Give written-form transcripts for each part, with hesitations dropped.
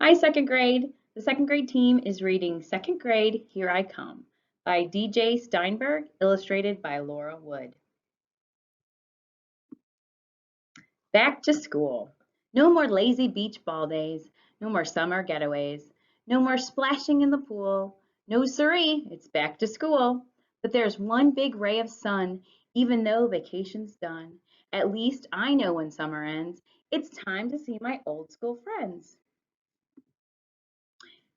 Hi, second grade. The second grade team is reading Second Grade Here I Come by DJ Steinberg, illustrated by Laura Wood. Back to school. No more lazy beach ball days. No more summer getaways. No more splashing in the pool. No siree, it's back to school. But there's one big ray of sun, even though vacation's done. At least I know when summer ends, it's time to see my old school friends.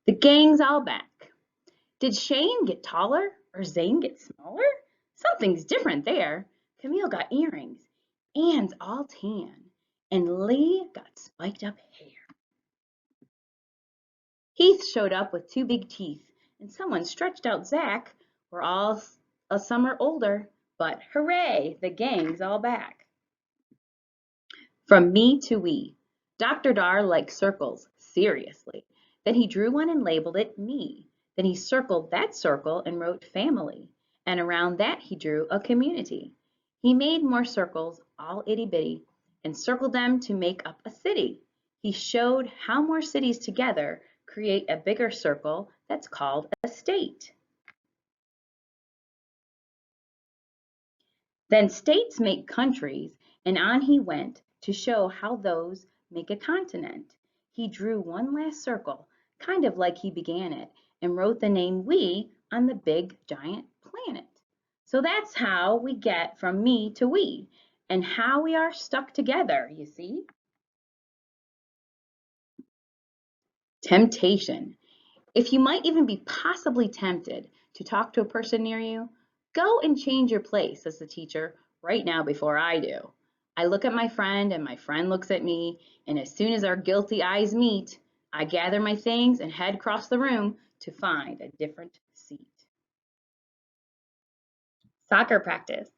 The gang's all back. Did Shane get taller or Zane get smaller? Something's different there. Camille got earrings. Anne's all tan. And Lee got spiked up hair. Heath showed up with two big teeth. And someone stretched out Zach. We're all a summer older. But hooray, the gang's all back. From me to we. Dr. Dar likes circles, seriously. Then he drew one and labeled it me. Then he circled that circle and wrote family. And around that he drew a community. He made more circles, all itty bitty, and circled them to make up a city. He showed how more cities together create a bigger circle that's called a state. Then states make countries, and on he went to show how those make a continent. He drew one last circle, kind of like he began it, and wrote the name we on the big giant planet. So that's how we get from me to we, and how we are stuck together, you see? Temptation. If you might even be possibly tempted to talk to a person near you, go and change your place, says the teacher, right now before I do. I look at my friend and my friend looks at me, and as soon as our guilty eyes meet, I gather my things and head across the room to find a different seat. Soccer practice.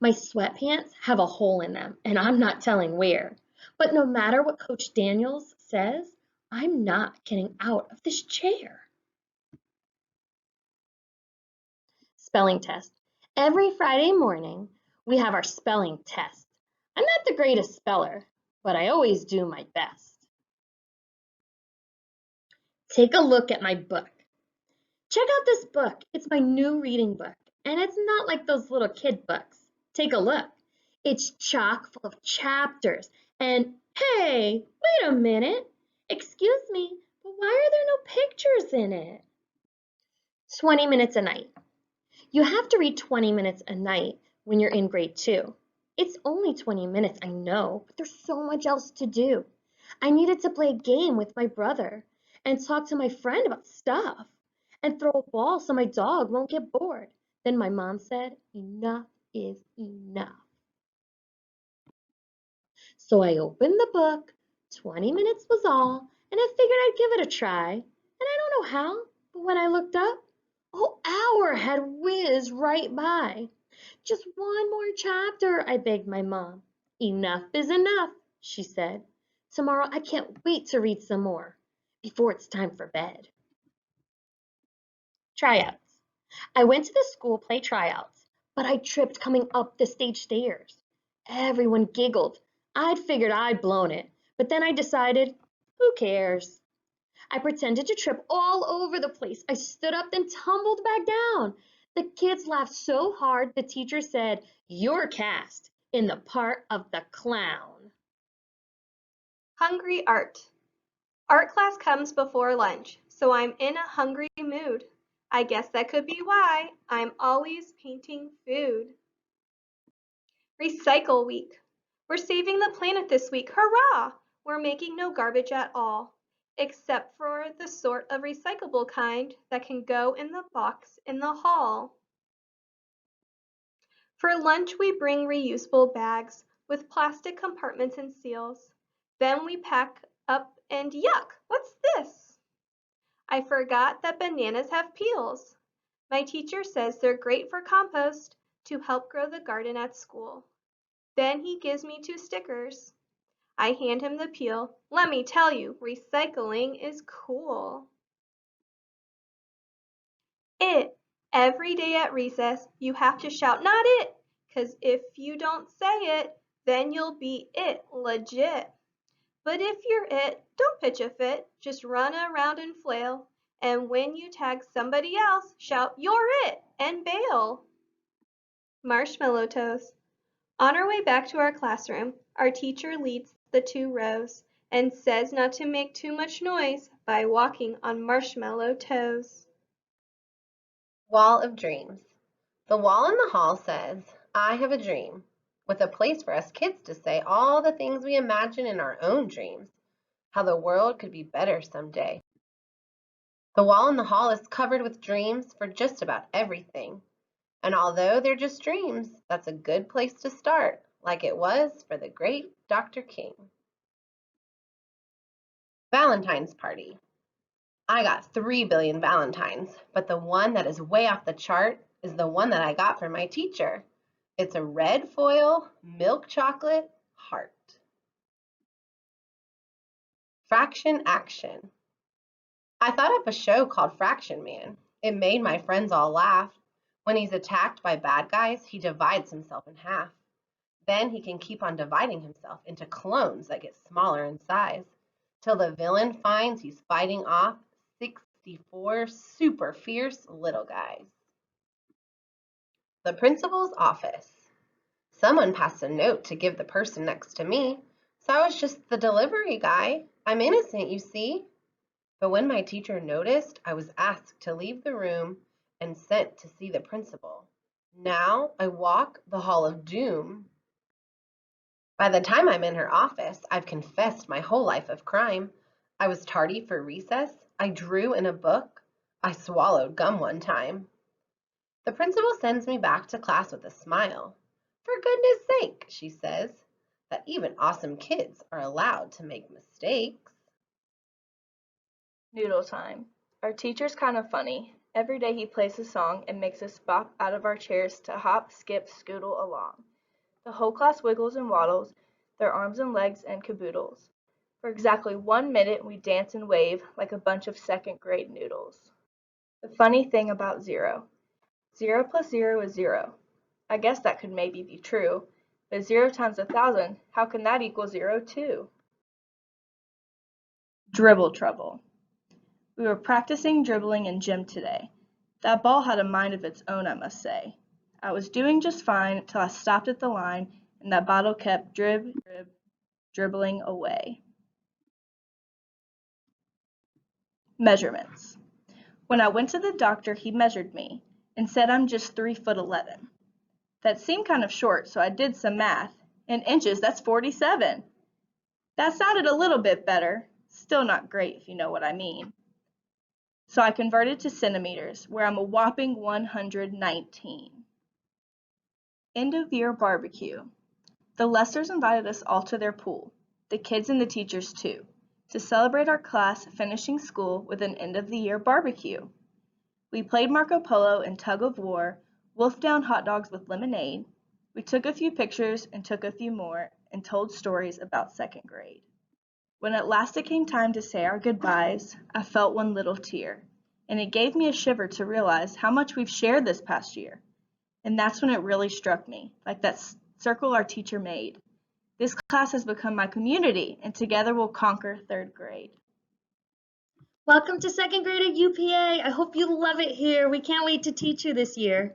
My sweatpants have a hole in them, and I'm not telling where. But no matter what Coach Daniels says, I'm not getting out of this chair. Spelling test. Every Friday morning, we have our spelling test. I'm not the greatest speller, but I always do my best. Take a look at my book. Check out this book. It's my new reading book, and it's not like those little kid books. Take a look. It's chock full of chapters. And hey, wait a minute. Excuse me, but why are there no pictures in it? 20 minutes a night. You have to read 20 minutes a night when you're in grade 2. It's only 20 minutes, I know, but there's so much else to do. I needed to play a game with my brother and talk to my friend about stuff and throw a ball so my dog won't get bored. Then my mom said, enough is enough. So I opened the book, 20 minutes was all, and I figured I'd give it a try. And I don't know how, but when I looked up, a whole hour had whizzed right by. Just one more chapter, I begged my mom. Enough is enough, she said. Tomorrow I can't wait to read some more before it's time for bed. Tryouts. I went to the school play tryouts, but I tripped coming up the stage stairs. Everyone giggled. I'd figured I'd blown it, but then I decided, who cares? I pretended to trip all over the place. I stood up then tumbled back down. The kids laughed so hard the teacher said, you're cast in the part of the clown. Hungry art. Art class comes before lunch, so I'm in a hungry mood. I guess that could be why I'm always painting food. Recycle week. We're saving the planet this week, hurrah! We're making no garbage at all, except for the sort of recyclable kind that can go in the box in the hall. For lunch, we bring reusable bags with plastic compartments and seals. Then we pack up and yuck, what's this? I forgot that bananas have peels. My teacher says they're great for compost to help grow the garden at school. Then he gives me 2 stickers. I hand him the peel. Let me tell you, recycling is cool. It. Every day at recess, you have to shout, not it, because if you don't say it, then you'll be it legit. But if you're it, don't pitch a fit, just run around and flail. And when you tag somebody else, shout, "You're it!" and bail. Marshmallow Toast. On our way back to our classroom, our teacher leads the 2 rows and says not to make too much noise by walking on marshmallow toes. Wall of Dreams. The wall in the hall says, "I have a dream," with a place for us kids to say all the things we imagine in our own dreams, how the world could be better someday. The wall in the hall is covered with dreams for just about everything. And although they're just dreams, that's a good place to start, like it was for the great Dr. King. Valentine's Party. I got 3 billion Valentines, but the one that is way off the chart is the one that I got from my teacher. It's a red foil, milk chocolate, heart. Fraction Action. I thought up a show called Fraction Man. It made my friends all laugh. When he's attacked by bad guys, he divides himself in half. Then he can keep on dividing himself into clones that get smaller in size, till the villain finds he's fighting off 64 super fierce little guys. The principal's office. Someone passed a note to give the person next to me, so I was just the delivery guy. I'm innocent, you see. But when my teacher noticed, I was asked to leave the room and sent to see the principal. Now I walk the hall of doom. By the time I'm in her office, I've confessed my whole life of crime. I was tardy for recess. I drew in a book. I swallowed gum one time. The principal sends me back to class with a smile. "For goodness sake," she says, "that even awesome kids are allowed to make mistakes." Noodle time. Our teacher's kind of funny. Every day he plays a song and makes us bop out of our chairs to hop, skip, scootle along. The whole class wiggles and waddles, their arms and legs and caboodles. For exactly 1 minute we dance and wave like a bunch of second-grade noodles. The funny thing about 0. 0 plus 0 is 0. I guess that could maybe be true, but 0 times 1,000, how can that equal 0 too? Dribble trouble. We were practicing dribbling in gym today. That ball had a mind of its own, I must say. I was doing just fine till I stopped at the line and that bottle kept dribbling away. Measurements. When I went to the doctor, he measured me and said I'm just 3'11". That seemed kind of short, so I did some math. In inches, that's 47. That sounded a little bit better. Still not great, if you know what I mean. So I converted to centimeters, where I'm a whopping 119. End of year barbecue. The Lessers invited us all to their pool, the kids and the teachers too, to celebrate our class finishing school with an end of the year barbecue. We played Marco Polo and tug of war, wolfed down hot dogs with lemonade. We took a few pictures and took a few more and told stories about second grade. When at last it came time to say our goodbyes, I felt one little tear, and it gave me a shiver to realize how much we've shared this past year. And that's when it really struck me, like that circle our teacher made. This class has become my community, and together we'll conquer third grade. Welcome to second grade at UPA. I hope you love it here. We can't wait to teach you this year.